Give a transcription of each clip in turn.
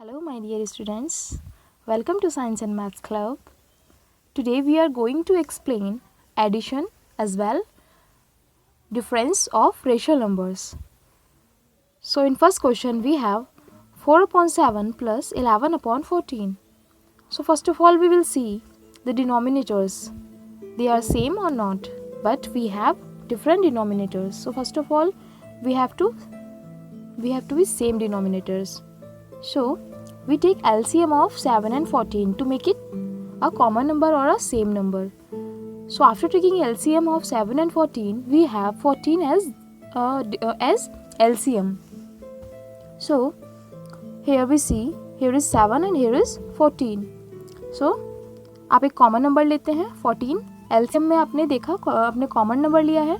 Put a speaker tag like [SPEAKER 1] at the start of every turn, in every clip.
[SPEAKER 1] Hello my dear students, welcome to Science and Maths Club. Today we are going to explain addition as well difference of rational numbers. So in first question we have 4 upon 7 plus 11 upon 14. So first of all we will see the denominators. They are same or not, but we have different denominators. So first of all we have to be same denominators. So we take LCM of 7 and 14 to make it a common number or a same number. So after taking LCM of 7 and 14, we have 14 as LCM. So here we see, here is 7 and here is 14. So आप एक common number लेते हैं 14, LCM में आपने देखा आपने common number लिया है.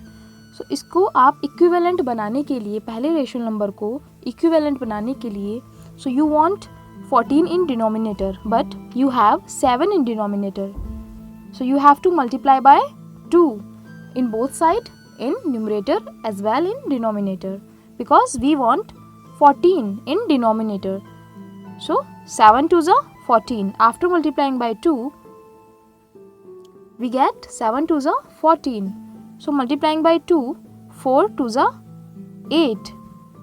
[SPEAKER 1] सो इसको आप इक्विवेलेंट बनाने के लिए, पहले रेशनल नंबर को इक्विवेलेंट बनाने के लिए, so you want 14 in denominator but you have 7 in denominator, so you have to multiply by 2 in both side, in numerator as well in denominator, because we want 14 in denominator. So 7 to the 14, after multiplying by 2 we get 7 to the 14. So multiplying by 2, 4 to the 8,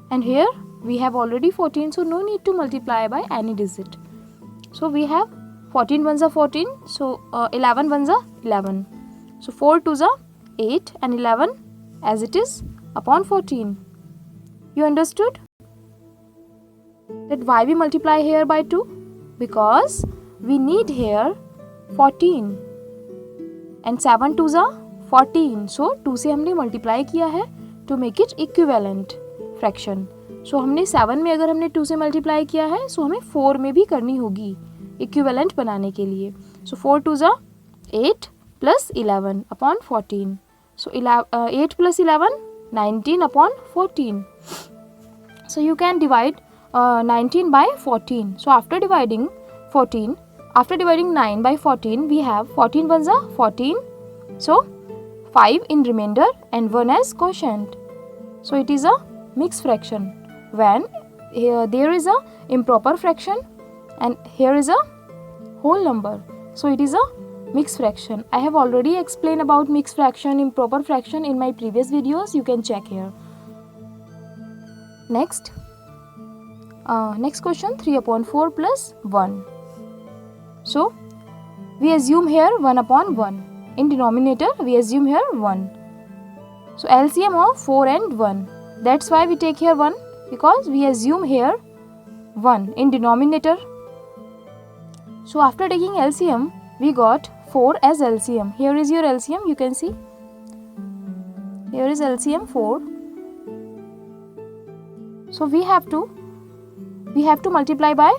[SPEAKER 1] and here we have already 14, so no need to multiply by any digit. So we have 14 ones are 14, so 11 ones are 11. So 4 to the 8 and 11 as it is upon 14. You understood that why we multiply here by 2? Because we need here 14 and 7 to the 14. So 2 से हमने multiply किया है to make it equivalent fraction. सो हमने 7 में अगर हमने 2 से multiply किया है, सो हमें 4 में भी करनी होगी इक्विवेलेंट बनाने के लिए. सो 4 टू ज़ा 8 plus 11 upon 14. So 8 plus 11 19 upon 14. So you can divide 19 by 14. So after dividing 9 by 14 we have 14 one ज़ा 14. सो 5 in remainder and 1 as quotient. So it is a mixed fraction. When there is a improper fraction and here is a whole number, so it is a mixed fraction. I have already explained about mixed fraction, improper fraction in my previous videos. You can check here. Next question, 3 upon 4 plus 1. So we assume here 1 upon 1. In denominator we assume here 1. So LCM of 4 and 1. That's why we take here 1, because we assume here 1 in denominator. So after taking LCM, we got 4 as LCM. Here is your LCM, you can see. Here is LCM 4. So we have to multiply by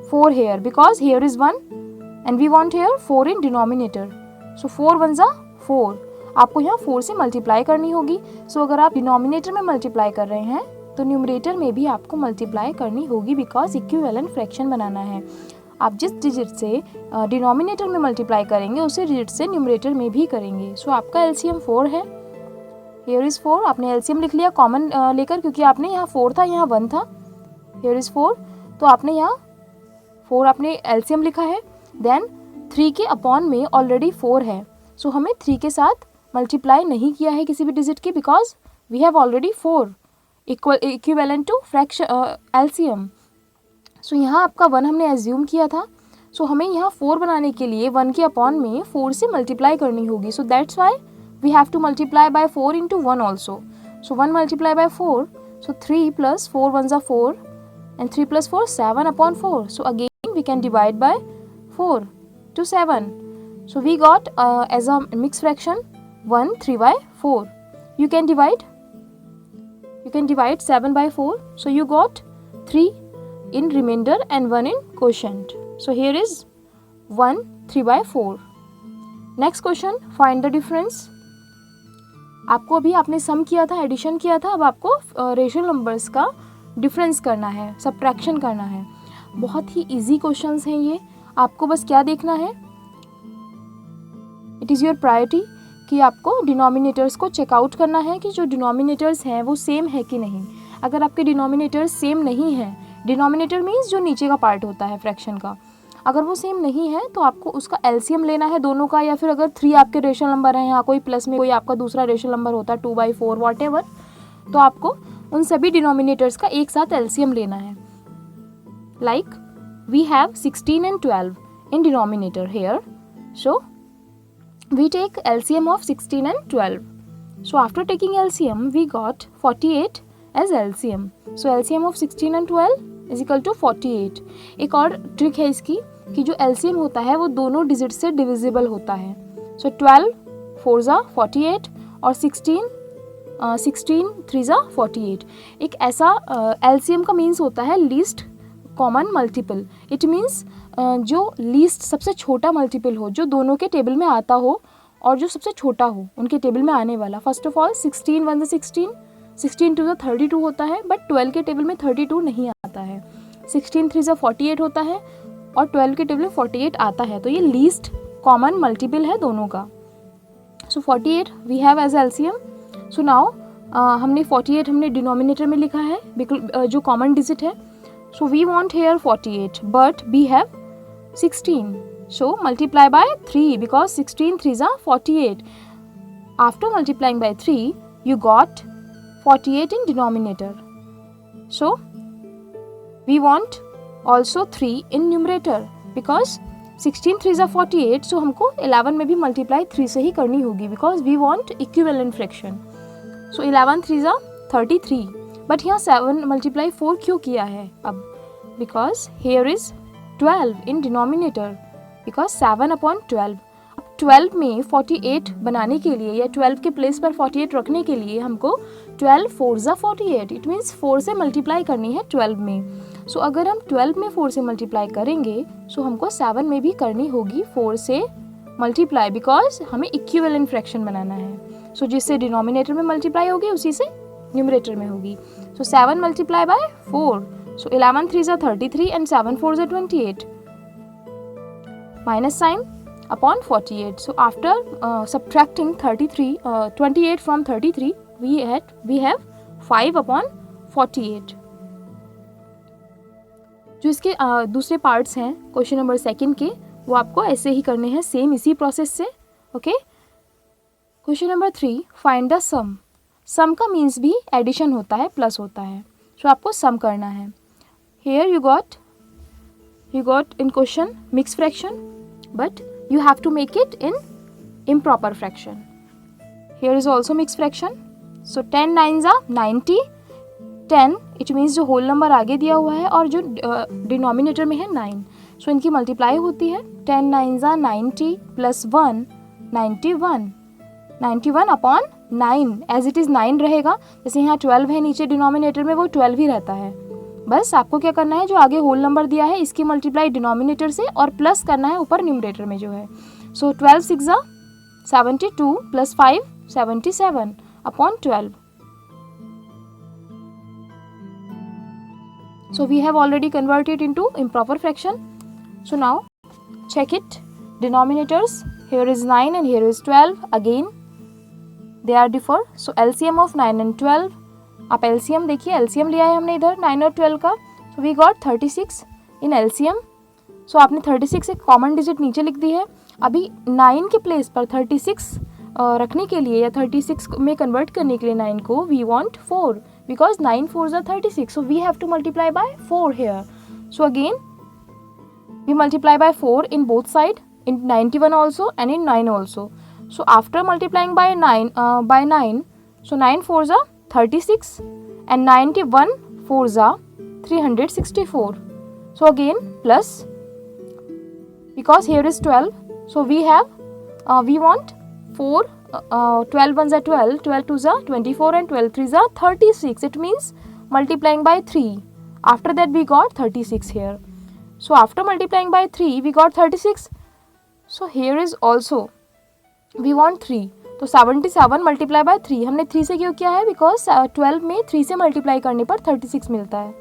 [SPEAKER 1] 4 here, because here is 1 and we want here 4 in denominator. So 4 ones are 4. आपको यहाँ 4 से multiply करनी होगी. सो अगर आप denominator में multiply कर रहे हैं तो न्यूमरेटर में भी आपको मल्टीप्लाई करनी होगी, बिकॉज इक्विवेलेंट फ्रैक्शन बनाना है. आप जिस डिजिट से डिनोमिनेटर में मल्टीप्लाई करेंगे उसी डिजिट से न्यूमरेटर में भी करेंगे. सो आपका एलसीएम 4 है. Here is 4. आपने एलसीएम लिख लिया कॉमन लेकर, क्योंकि आपने यहाँ 4 था, यहाँ 1 था. हियर इज़ 4, तो आपने यहाँ 4 आपने एलसीएम लिखा है. देन 3 के अपॉन में ऑलरेडी 4 है, सो हमें 3 के साथ मल्टीप्लाई नहीं किया है किसी भी डिजिट की, because we have already 4 equivalent to fraction LCM. So यहाँ आपका 1 हमने एज्यूम किया था, सो हमें यहाँ 4 बनाने के लिए 1 के अपॉन में 4 से मल्टीप्लाई करनी होगी. So that's why we have to multiply by 4 into 1 also. So 1 multiply by 4, so 3 plus 4 1 ज़ा 4 and 3 plus 4 7 upon 4. So again we can divide by 4 to 7. So we got as a mixed fraction 1 3 by 4. You can divide 7 by 4. So you got 3 in remainder and 1 in quotient. So here is 1 3 by 4. Next question, find the difference. आपको अभी आपने सम किया था, addition किया था, अब आपको rational numbers का डिफरेंस करना है, सब्ट्रैक्शन करना है. बहुत ही इजी क्वेश्चंस हैं ये. आपको बस क्या देखना है, इट इज़ योर प्रायोरिटी कि आपको डिनोमिनेटर्स को चेकआउट करना है कि जो डिनोमिनेटर्स हैं वो सेम है कि नहीं. अगर आपके डिनोमिनेटर्स सेम नहीं हैं, डिनोमिनेटर मीन्स जो नीचे का पार्ट होता है फ्रैक्शन का, अगर वो सेम नहीं है तो आपको उसका एलसीएम लेना है दोनों का, या फिर अगर 3 आपके रेशनल नंबर हैं, यहाँ कोई प्लस में कोई आपका दूसरा रेशनल नंबर होता है 2/4 वॉटेवर, तो आपको उन सभी डिनोमिनेटर्स का एक साथ एलसीएम लेना है. Like we have 16 and 12 in denominator here, so we take LCM of 16 and 12. So after taking LCM we got 48 as LCM. So LCM of 16 and 12 is equal to 48. एक और ट्रिक है इसकी कि जो LCM होता है वो दोनों डिजिट से डिविजिबल होता है. So 12 4 जा 48 और 16 3 जा 48. एक ऐसा LCM का मीन्स होता है least common multiple. It means जो लीस्ट सबसे छोटा मल्टीपल हो, जो दोनों के टेबल में आता हो और जो सबसे छोटा हो उनके टेबल में आने वाला. फर्स्ट ऑफ ऑल 16 1 16, 16 2 32 होता है, बट 12 के टेबल में 32 नहीं आता है. 16 3 48 होता है और 12 के टेबल में 48 आता है. तो ये लीस्ट कॉमन मल्टीपल है दोनों का. So 48 we have as LCM. So now हमने 48 हमने डिनोमिनेटर में लिखा है जो कॉमन डिजिट है. So we want here 48, but we have 16. So multiply by 3 because 16 3s are 48. After multiplying by 3, you got 48 in denominator. So we want also 3 in numerator because 16 3s are 48. So हमको 11 में भी multiply 3 से ही करनी होगी because we want equivalent fraction. So 11 3s are 33. But यहाँ 7 multiply 4 क्यों किया है अब? Because here is 12 in denominator, because 7/12. 12 में 48 बनाने के लिए या 12 के प्लेस पर 48 रखने के लिए हमको 12 4 जा 48. इट मीन्स 4 से मल्टीप्लाई करनी है 12 में. सो अगर हम 12 में 4 से मल्टीप्लाई करेंगे सो हमको 7 में भी करनी होगी 4 से मल्टीप्लाई, बिकॉज हमें इक्विवेलेंट फ्रैक्शन बनाना है. सो जिससे डिनोमिनेटर में मल्टीप्लाई होगी उसी से न्यूमरेटर में होगी. सो 7 मल्टीप्लाई बाय 4. सो 11 3 जा 33 एंड 7 4 जा 28. Minus sign upon 48. So after subtracting 28 from 33 we have 5/48. जो इसके दूसरे पार्ट्स हैं क्वेश्चन नंबर 2 के, वो आपको ऐसे ही करने हैं सेम इसी प्रोसेस से. Okay. Question number 3, find the sum. Sum का मीन्स भी एडिशन होता है, प्लस होता है. सो आपको सम करना है. Here you got in question mix fraction, but you have to make it in improper fraction. Here is also mixed fraction. So 10 9s are 90. 10 it means जो होल नंबर आगे दिया हुआ है और जो डिनोमिनेटर में है 9. सो इनकी मल्टीप्लाई होती है. 10 9s are 90 plus 1 91. 91 upon 9 as it is 9 रहेगा. जैसे यहाँ 12 है नीचे डिनोमिनेटर में, वो 12 ही रहता है. बस आपको क्या करना है, जो आगे होल नंबर दिया है इसकी मल्टीप्लाई डिनोमिनेटर से और प्लस करना है ऊपर न्यूमरेटर में जो है. सो 12 6 72 plus 5 77 upon 12. So we have already converted into improper fraction. So now check it. Denominators, here is 9 and here is 12. Again they are differ. So LCM of 9 and 12. आप LCM देखिए, LCM लिया है हमने इधर 9 और 12 का. So we got 36 in LCM. So आपने 36 एक कॉमन डिजिट नीचे लिख दी है. अभी 9 के प्लेस पर 36 रखने के लिए या 36 में कन्वर्ट करने के लिए 9 को we want 4 because 9 4s are 36. So we have to multiply by 4 here. So again we multiply by 4 in both side, in 91 also and in 9 also. So after multiplying by 9, so 9 4s are 36 and 91 4s are 364. So again plus, because here is 12, so we want 4, 12 1s are 12, 12 2s are 24 and 12 3s are 36. It means multiplying by 3. After that we got 36 here. So after multiplying by 3 we got 36. So here is also we want 3. तो 77 multiply by 3. हमने 3 से क्यों किया है, because 12 में 3 से multiply करने पर 36 मिलता है.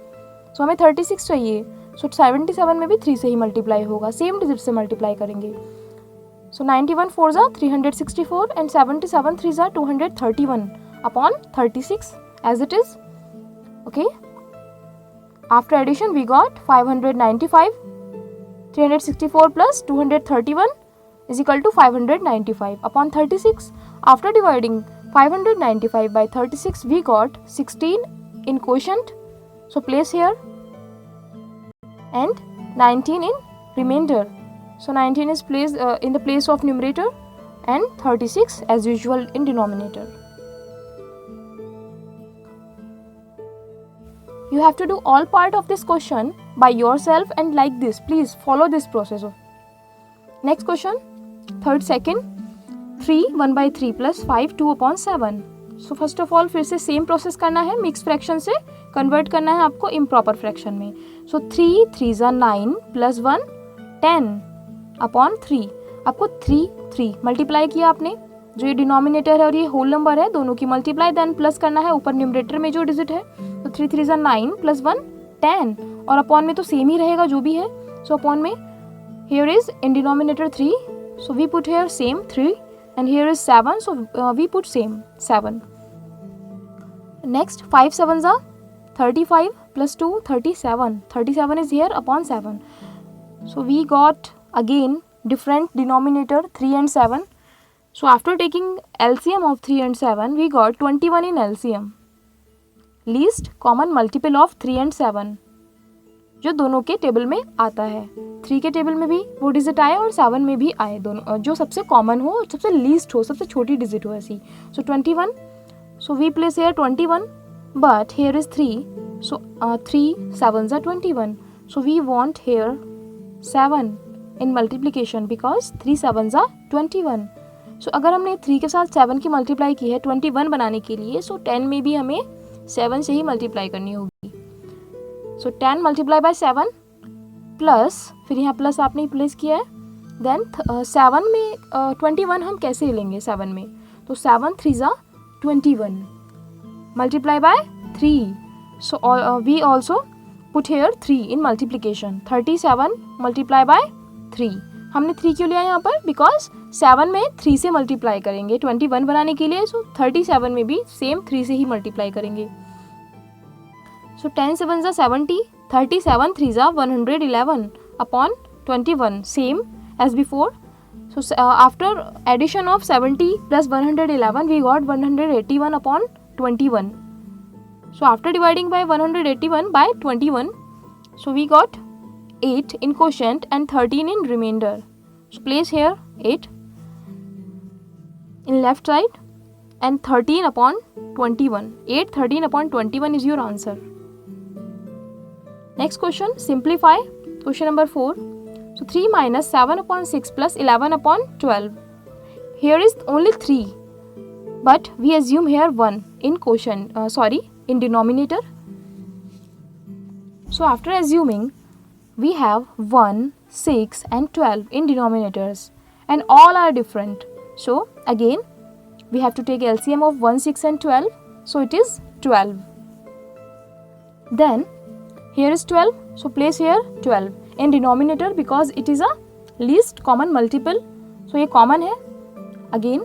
[SPEAKER 1] सो हमें 36 चाहिए. सो 77 में भी 3 से ही मल्टीप्लाई होगा, सेम डिजिट से मल्टीप्लाई करेंगे. So 91 4s are 364 and 77 3s are 231 upon 36 as it is. Okay. After addition we got 595. 364 plus 231 is equal to 595 upon 36. After dividing 595 by 36 we got 16 in quotient, so place here, and 19 in remainder. So 19 is placed in the place of numerator and 36 as usual in denominator. You have to do all part of this question by yourself and like this. Please follow this process. Next question, third second, 3 1 by 3 plus 5 2 upon 7. So first of all फिर से same process करना है, mix fraction से convert करना है आपको improper fraction में. सो 3 3 9 plus 1 10 upon 3. आपको 3 मल्टीप्लाई किया आपने, जो ये डिनोमिनेटर है और ये होल नंबर है दोनों की मल्टीप्लाई, देन प्लस करना है ऊपर न्यूमरेटर में जो डिजिट है. तो 3 3 9 प्लस 1 10 और अपॉन में तो सेम ही रहेगा जो भी है. सो अपॉन में here is in denominator 3, so we put here same 3, and here is 7, so we put same 7. Next 5 7s are 35 plus 2 37. 37 is here upon 7, so we got again different denominator 3 and 7. So after taking LCM of 3 and 7 we got 21 in LCM, least common multiple of 3 and 7, जो दोनों के table में आता है. 3 के table में भी वो डिजिट आए और 7 में भी आए, दोनों जो सबसे कॉमन हो, सबसे लीस्ट हो, सबसे छोटी डिजिट हो ऐसी. So 21, so we place here 21, but here is 3, so 3 7s are 21, so we want here 7 in multiplication because 3 7s are 21. So अगर हमने 3 के साथ 7 की मल्टीप्लाई की है 21 बनाने के लिए, सो 10 में भी हमें 7 से ही मल्टीप्लाई करनी होगी. सो 10 मल्टीप्लाई बाय 7 प्लस, फिर यहाँ प्लस आपने प्लेस किया है, देन 7 में 21 हम कैसे लेंगे 7 में, तो 7 3s are 21 multiply by 3. So we also put here 3 in multiplication. 37 multiply by 3. हमने 3 क्यों लिया यहाँ पर, बिकॉज 7 में 3 से मल्टीप्लाई करेंगे 21 बनाने के लिए, सो 37 में भी सेम 3 से ही मल्टीप्लाई करेंगे. So 10 7s are 70, 37 3s are 111 upon 21, same as before. So after addition of 70 plus 111 we got 181 upon 21. So after dividing by 181 by 21, so we got 8 in quotient and 13 in remainder. So place here 8 in left side and 13 upon 21. 8 13 upon 21 is your answer. Next question, simplify. Question number 4. So 3 minus 7 upon 6 plus 11 upon 12. Here is only 3, but we assume here 1 in quotient, in denominator. So after assuming, we have 1, 6 and 12 in denominators and all are different. So again we have to take LCM of 1, 6 and 12. So it is 12. Then here is 12, so place here 12 in denominator because it is a least common multiple, so ये common है. Again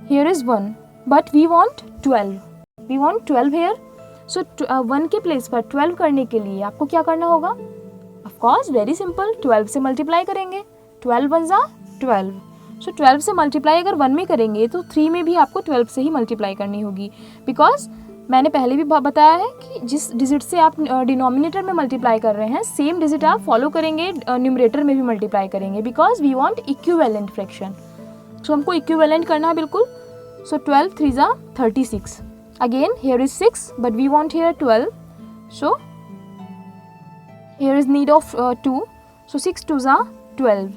[SPEAKER 1] here is 1, but we want 12. We want 12 here. So 1 के place पर 12 करने के लिए आपको क्या करना होगा, of course very simple, 12 से मल्टीप्लाई करेंगे. 12 1s are 12. सो 12 से मल्टीप्लाई अगर 1 में करेंगे तो 3 में भी आपको 12 से ही मल्टीप्लाई करनी होगी, बिकॉज मैंने पहले भी बताया है कि जिस डिजिट से आप डिनोमिनेटर में मल्टीप्लाई कर रहे हैं सेम डिजिट आप फॉलो करेंगे न्यूमरेटर में भी मल्टीप्लाई करेंगे, because we want equivalent fraction. So हमको इक्विवेलेंट करना है बिल्कुल. So 12 3s are 36. Again here is 6 but we want here 12. So here is need of 2. So 6 2s are 12.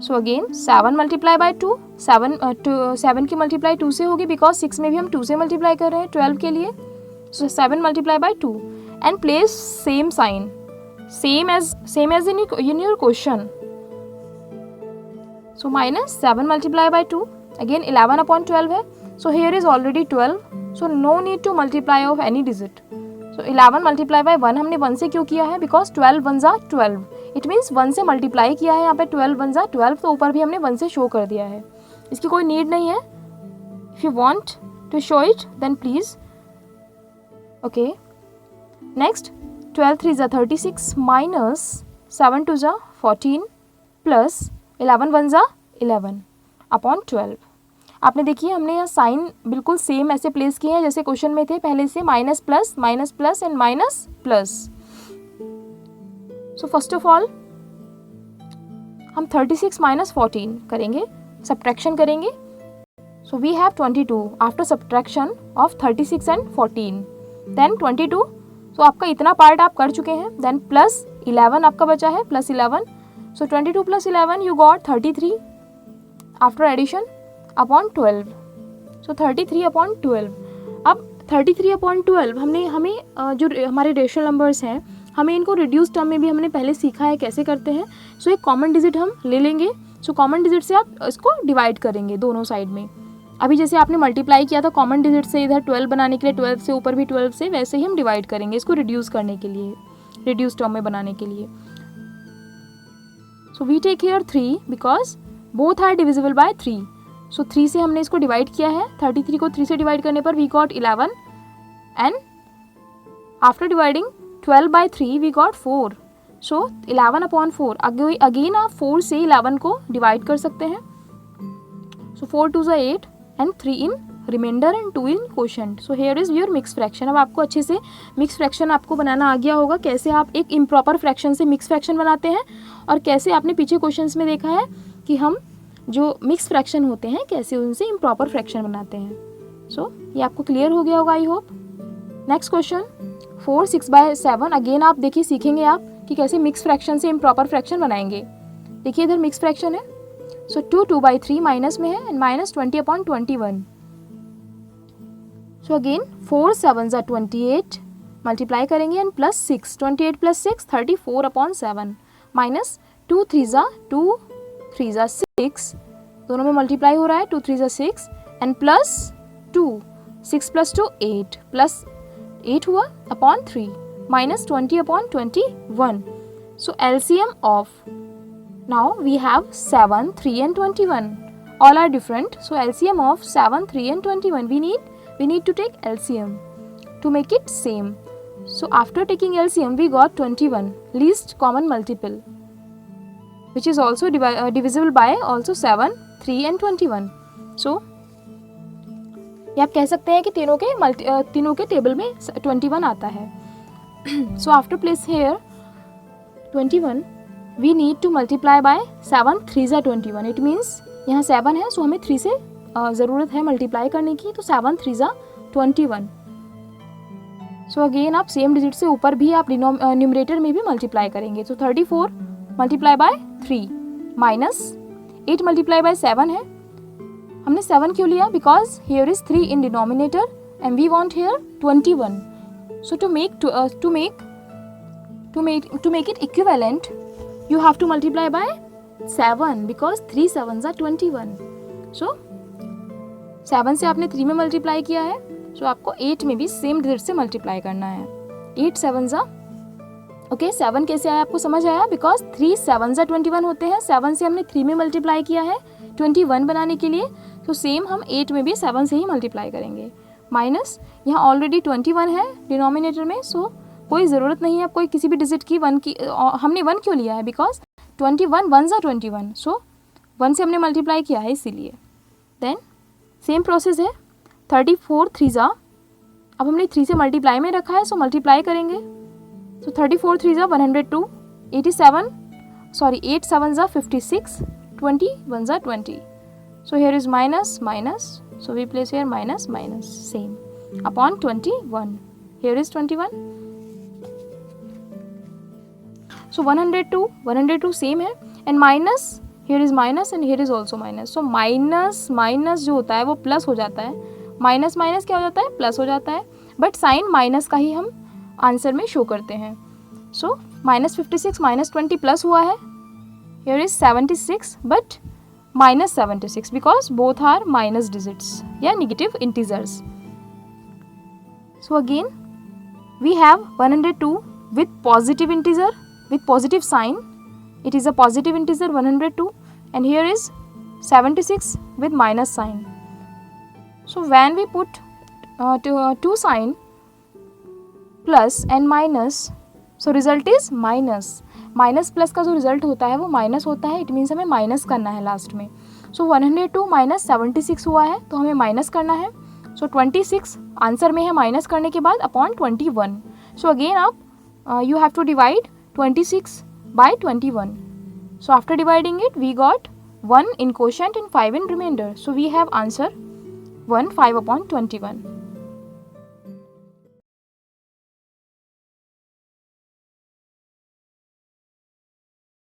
[SPEAKER 1] So again 7 multiply by 2. 7 की multiply 2 से होगी because 6 में भी हम 2 से मल्टीप्लाई कर रहे हैं 12 के लिए. So 7 multiply by 2 and place same sign, same as in your question. So minus 7 multiply by 2, again 11 upon 12 है. So here is already 12, so no need to multiply of any digit. So 11 multiply by 1 हमने 1 से क्यों किया है, because 12 1s are 12. It means 1 से multiply किया है यहाँ पे 12 1s are 12, तो ऊपर भी हमने 1 से शो कर दिया है. इसकी कोई नीड नहीं है. If you want to show it then please. Okay, next 12 3 ज़ा 36 माइनस 7 2 ज़ा 14 प्लस 11 1 ज़ा 11 अपॉन 12। आपने देखिए हमने यहाँ साइन बिल्कुल सेम ऐसे प्लेस किए हैं जैसे क्वेश्चन में थे पहले से, minus plus and minus plus. So first of all हम 36 माइनस 14 करेंगे, सब्ट्रैक्शन करेंगे। So we have 22 after subtraction of 36 and 14, then 22। So आपका इतना पार्ट आप कर चुके हैं, देन प्लस 11 आपका बचा है, plus 11। So 22 plus 11 you got 33 after addition upon 12। So 33 upon 12। अब 33 अपॉन 12 हमें जो हमारे रेशनल नंबर्स हैं हमें इनको रिड्यूस टर्म में भी हमने पहले सीखा है कैसे करते हैं। सो एक कॉमन डिजिट हम ले लेंगे। सो कॉमन डिजिट से आप इसको डिवाइड करेंगे दोनों साइड में। अभी जैसे आपने मल्टीप्लाई किया था कॉमन डिजिट से इधर 12 बनाने के लिए, 12 से ऊपर भी 12 से, वैसे ही हम डिवाइड करेंगे इसको रिड्यूस करने के लिए, रिड्यूस टर्म में बनाने के लिए। So we take here 3 because both are divisible by 3। So 3 से हमने इसको डिवाइड किया है, 33 को 3 से डिवाइड करने पर we got 11 and after dividing 12 by 3 we got 4। So 11 upon 4। Again आप 4 से 11 को डिवाइड कर सकते हैं। सो 4 2 ज़ा 8 and 3 in remainder and 2 in quotient. So here is your mix fraction. अब आपको अच्छे से मिक्स फ्रैक्शन आपको बनाना आ गया होगा, कैसे आप एक इम्प्रॉपर फ्रैक्शन से मिक्स फ्रैक्शन बनाते हैं और कैसे आपने पीछे क्वेश्चंस में देखा है कि हम जो मिक्स फ्रैक्शन होते हैं कैसे उनसे इम्प्रॉपर फ्रैक्शन बनाते हैं। सो ये आपको क्लियर हो गया होगा I hope. Next question 4 6 by 7। Again आप देखिए सीखेंगे आप कि कैसे मिक्स फ्रैक्शन से इम्प्रॉपर फ्रैक्शन बनाएंगे। देखिए इधर मिक्स फ्रैक्शन है। सो 2 2 बाई 3 माइनस में है and minus 20 upon 21। So again 4 7 ज़ा 28 मल्टीप्लाई करेंगे and plus 6, 28 plus 6 34 upon 7 minus 2 3 ज़ा 2 3 ज़ा 6, दोनों में मल्टीप्लाई हो रहा है, 2 3 ज़ा 6 एंड प्लस 2 6 प्लस 2 8 प्लस 8 हुआ upon 3 minus 20 upon 21। So LCM of now we have 7 3 and 21 all are different. So LCM of 7 3 and 21 we need to take LCM to make it same. So after taking LCM we got 21 least common multiple which is also divisible by also 7 3 and 21. So ये आप कह सकते हैं कि तीनों के table में 21 आता है। So after place here 21 we need to multiply by 7 3 ज़ा 21। इट मीन्स यहाँ 7 है सो हमें 3 से ज़रूरत है मल्टीप्लाई करने की, तो 7 3 ज़ा 21। सो अगेन आप सेम डिजिट से ऊपर भी आप न्यूमरेटर में भी मल्टीप्लाई करेंगे। So 34 multiply by 3 minus 8 multiply by 7 है। हमने 7 क्यों लिया? Because here is 3 in denominator and we want here 21। So to make it equivalent you have to multiply by 7 because 3 7s are 21. So 7 से आपने 3 में मल्टीप्लाई किया है, so आपको 8 में भी सेम डिजिट से मल्टीप्लाई करना है। 8 7s are ओके 7 कैसे आया आपको समझ आया? बिकॉज 3 7s are 21 होते हैं। 7 से हमने 3 में मल्टीप्लाई किया है 21 बनाने के लिए, तो सेम हम 8 में भी 7 से ही मल्टीप्लाई करेंगे। माइनस यहाँ ऑलरेडी 21 है डिनोमिनेटर में, सो कोई ज़रूरत नहीं है आपको किसी भी डिजिट की 1 की। हमने 1 क्यों लिया है? बिकॉज 21 1s are 21, सो 1 से हमने मल्टीप्लाई किया है इसीलिए। देन सेम प्रोसेस है 34 3 ज़ा, अब हमने 3 से मल्टीप्लाई में रखा है सो मल्टीप्लाई करेंगे। सो 34 3 ज़ा 102, 87 सॉरी 8 7 ज़ा 56, 20 1 ज़ा 20। So here is minus minus, so we place here minus minus same upon 21। Here is 21। So 102 same है and minus here is minus and here is also minus. So minus minus जो होता है वो plus हो जाता है, minus minus क्या हो जाता है? प्लस हो जाता है, बट साइन माइनस का ही हम आंसर में शो करते हैं। सो माइनस 56 माइनस 20 प्लस हुआ है, here is 76 but minus 76 because both are minus digits या negative integers. So again we have 102 with positive integer with positive sign, it is a positive integer 102, and here is 76 with minus sign. So when we put two sign plus and minus, so result is minus. Minus plus का जो result होता है वो minus होता है, it means हमें minus करना है लास्ट में। सो 102 माइनस 76 हुआ है, तो हमें माइनस करना है। सो 26 आंसर में है, माइनस करने के बाद अपॉन 21। सो अगेन आप you have to divide 26 by 21. So after dividing it, we got 1 in quotient and 5 in remainder. So we have answer 1 5/21.